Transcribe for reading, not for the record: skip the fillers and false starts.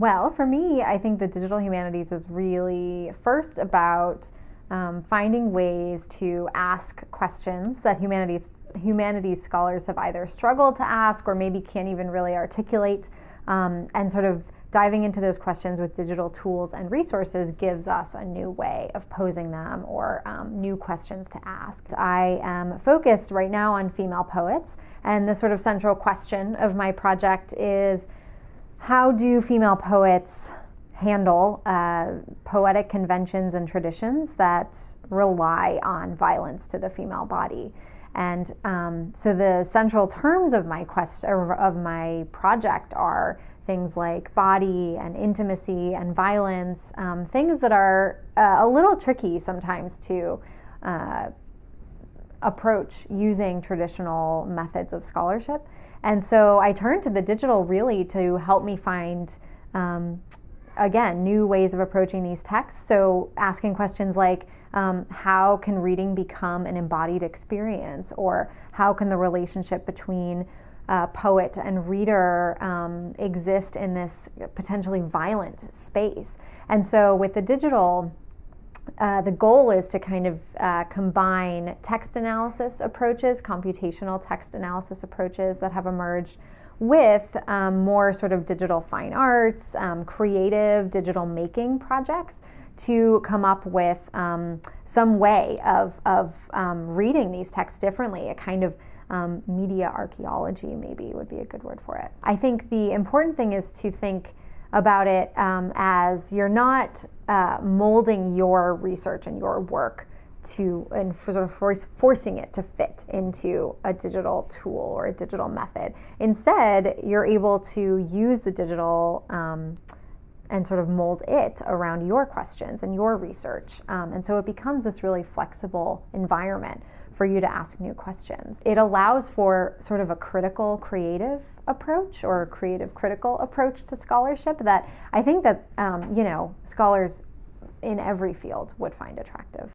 Well, for me, I think the digital humanities is really first about finding ways to ask questions that humanities scholars have either struggled to ask or maybe can't even really articulate, and sort of diving into those questions with digital tools and resources gives us a new way of posing them or new questions to ask. I am focused right now on female poets, and the sort of central question of my project is, how do female poets handle poetic conventions and traditions that rely on violence to the female body? And so the central terms of my project are things like body and intimacy and violence, things that are a little tricky sometimes to approach using traditional methods of scholarship. And so I turned to the digital really to help me find, again, new ways of approaching these texts. So asking questions like, how can reading become an embodied experience? Or how can the relationship between poet and reader exist in this potentially violent space? And so with the digital, the goal is to kind of combine text analysis approaches, computational text analysis approaches that have emerged with more sort of digital fine arts, creative digital making projects to come up with some way of reading these texts differently, a kind of media archaeology maybe would be a good word for it. I think the important thing is to think about it as you're not molding your research and your work and sort of forcing it to fit into a digital tool or a digital method. Instead, you're able to use the digital and sort of mold it around your questions and your research. And so it becomes this really flexible environment for you to ask new questions. It allows for sort of a critical creative approach or a creative critical approach to scholarship that I think that scholars in every field would find attractive.